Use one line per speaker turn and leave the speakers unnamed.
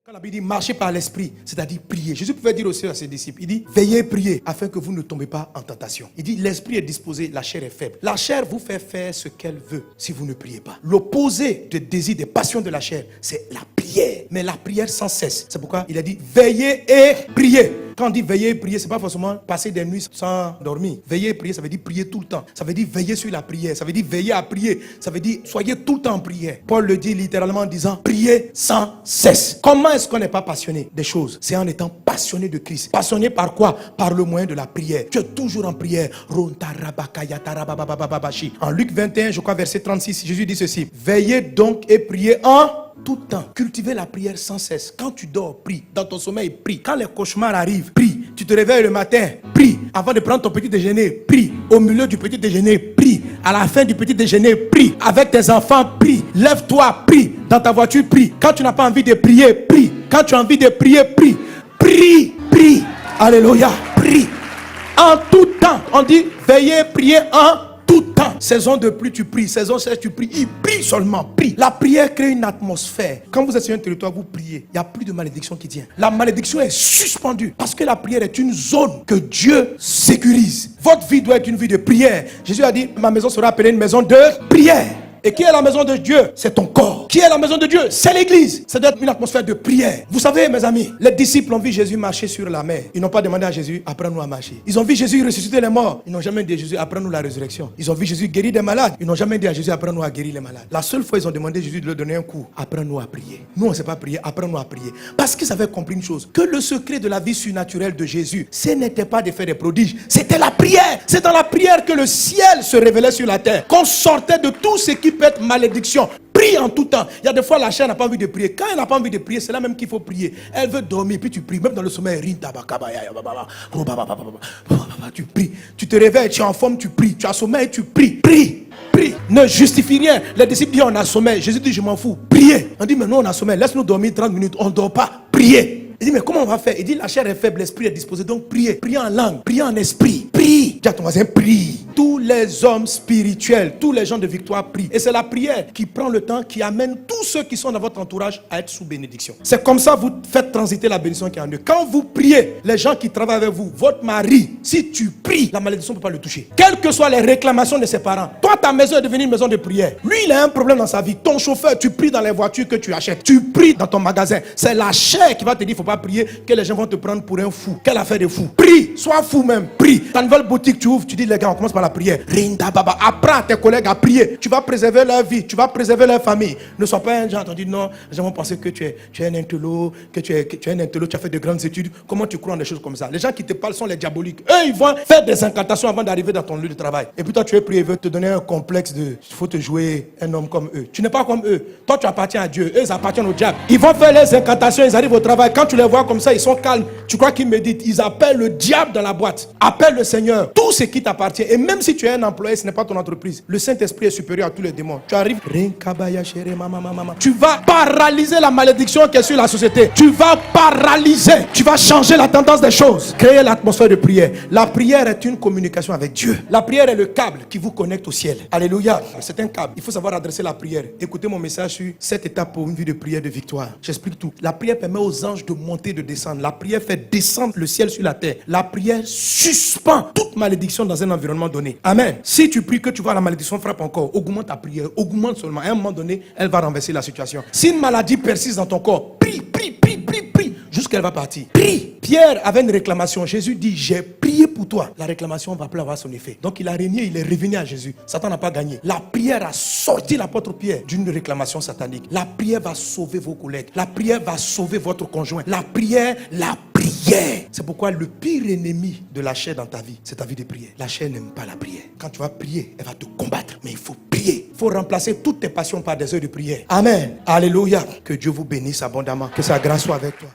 Quand la Bible dit marcher par l'esprit, c'est-à-dire prier. Jésus pouvait dire aussi à ses disciples, il dit veillez et priez afin que vous ne tombez pas en tentation. Il dit l'esprit est disposé, la chair est faible. La chair vous fait faire ce qu'elle veut si vous ne priez pas. L'opposé des désirs, des passions de la chair, c'est la prière. Mais la prière sans cesse. C'est pourquoi il a dit veillez et priez. Quand on dit veiller et prier, ce n'est pas forcément passer des nuits sans dormir. Veiller et prier, ça veut dire prier tout le temps. Ça veut dire veiller sur la prière. Ça veut dire veiller à prier. Ça veut dire soyez tout le temps en prière. Paul le dit littéralement en disant priez sans cesse. Comment est-ce qu'on n'est pas passionné des choses? C'est en étant passionné de Christ. Passionné par quoi? Par le moyen de la prière. Tu es toujours en prière. En Luc 21, je crois verset 36, Jésus dit ceci. Veillez donc et priez en tout temps. Cultivez la prière sans cesse. Quand tu dors, prie. Dans ton sommeil, prie. Quand les cauchemars arrivent, prie. Tu te réveilles le matin, prie. Avant de prendre ton petit déjeuner, prie. Au milieu du petit déjeuner, prie. À la fin du petit déjeuner, prie. Avec tes enfants, prie. Lève-toi, prie. Dans ta voiture, prie. Quand tu n'as pas envie de prier, prie. Quand tu as envie de prier, prie. Prie, prie. Alléluia, prie. En tout temps. On dit veillez, priez en tout temps. Saison de pluie, tu pries. Saison sèche, tu pries. Il prie seulement. Prie. La prière crée une atmosphère. Quand vous êtes sur un territoire, vous priez. Il n'y a plus de malédiction qui tient. La malédiction est suspendue. Parce que la prière est une zone que Dieu sécurise. Votre vie doit être une vie de prière. Jésus a dit, ma maison sera appelée une maison de prière. Et qui est la maison de Dieu? C'est ton corps. Qui est la maison de Dieu? C'est l'église. Ça doit être une atmosphère de prière. Vous savez, mes amis, les disciples ont vu Jésus marcher sur la mer. Ils n'ont pas demandé à Jésus, apprends-nous à marcher. Ils ont vu Jésus ressusciter les morts. Ils n'ont jamais dit à Jésus, apprends-nous la résurrection. Ils ont vu Jésus guérir des malades. Ils n'ont jamais dit à Jésus, apprends-nous à guérir les malades. La seule fois, ils ont demandé à Jésus de leur donner un coup. Apprends-nous à prier. Nous, on ne sait pas prier. Apprends-nous à prier. Parce qu'ils avaient compris une chose. Que le secret de la vie surnaturelle de Jésus, ce n'était pas de faire des prodiges. C'était la prière. C'est dans la prière que le ciel se révélait sur la terre. Qu'on sortait de tout ce qui peut être malédiction. Prie en tout temps. Il y a des fois la chair n'a pas envie de prier. Quand elle n'a pas envie de prier, c'est là même qu'il faut prier. Elle veut dormir, puis tu pries. Même dans le sommeil, tu pries. Tu te réveilles, tu es en forme, tu pries. Tu as sommeil, tu pries. Prie. Prie. Ne justifie rien. Les disciples disent on a sommeil. Jésus dit je m'en fous. Priez. On dit mais nous on a sommeil. Laisse-nous dormir 30 minutes. On ne dort pas. Priez. Il dit mais comment on va faire? Il dit la chair est faible, l'esprit est disposé. Donc priez. Priez en langue. Priez en esprit. Prie. Dis à ton voisin prie. Tous les hommes spirituels, tous les gens de victoire prient. Et c'est la prière qui prend le temps, qui amène tous ceux qui sont dans votre entourage à être sous bénédiction. C'est comme ça que vous faites transiter la bénédiction qui est en eux. Quand vous priez, les gens qui travaillent avec vous, votre mari, si tu pries, la malédiction ne peut pas le toucher. Quelles que soient les réclamations de ses parents. Toi, ta maison est devenue une maison de prière. Lui, il a un problème dans sa vie. Ton chauffeur, tu pries dans les voitures que tu achètes. Tu pries dans ton magasin. C'est la chair qui va te dire, il ne faut pas prier, que les gens vont te prendre pour un fou. Quelle affaire de fou. Prie, sois fou même. Prie. Ta nouvelle boutique, tu ouvres, tu dis, les gars, on commence par la prière. Apprends à tes collègues à prier. Tu vas préserver leur vie, tu vas préserver leur famille. Ne sois pas un genre, on dit non, les gens vont penser que tu es un intello, que tu es un intello, tu as fait de grandes études. Comment tu crois en des choses comme ça? Les gens qui te parlent sont les diaboliques. Eux, ils vont faire des incantations avant d'arriver dans ton lieu de travail. Et puis toi, tu es prié, ils veulent te donner un complexe de il faut te jouer un homme comme eux. Tu n'es pas comme eux. Toi, tu appartiens à Dieu. Eux, ils appartiennent au diable. Ils vont faire les incantations, ils arrivent au travail. Quand tu les vois comme ça, ils sont calmes. Tu crois qu'ils méditent. Ils appellent le diable dans la boîte. Appelle le Seigneur. Tout ce qui t'appartient. Et même si tu es un employé, ce n'est pas ton entreprise. Le Saint-Esprit est supérieur à tous les démons. Tu arrives, tu vas paralyser la malédiction qui est sur la société. Tu vas paralyser. Tu vas changer la tendance des choses. Créer l'atmosphère de prière. La prière est une communication avec Dieu. La prière est le câble qui vous connecte au ciel. Alléluia. C'est un câble. Il faut savoir adresser la prière. Écoutez mon message sur 7 étapes pour une vie de prière de victoire. J'explique tout. La prière permet aux anges de monter, de descendre. La prière fait descendre le ciel sur la terre. La prière suspend toute malédiction dans un environnement donné. Amen. Si tu pries que tu vois la malédiction frappe encore, augmente ta prière, augmente seulement. À un moment donné, elle va renverser la situation. Si une maladie persiste dans ton corps, prie, jusqu'à elle va partir. Prie. Pierre avait une réclamation. Jésus dit, j'ai prié pour toi. La réclamation va plus avoir son effet. Donc il a régné, il est revenu à Jésus. Satan n'a pas gagné. La prière a sorti l'apôtre Pierre d'une réclamation satanique. La prière va sauver vos collègues. La prière va sauver votre conjoint. La prière. C'est pourquoi le pire ennemi de la chair dans ta vie, c'est ta vie de prière. La chair n'aime pas la prière. Quand tu vas prier, elle va te combattre. Mais il faut prier. Il faut remplacer toutes tes passions par des heures de prière. Amen. Alléluia. Que Dieu vous bénisse abondamment. Que sa grâce soit avec toi.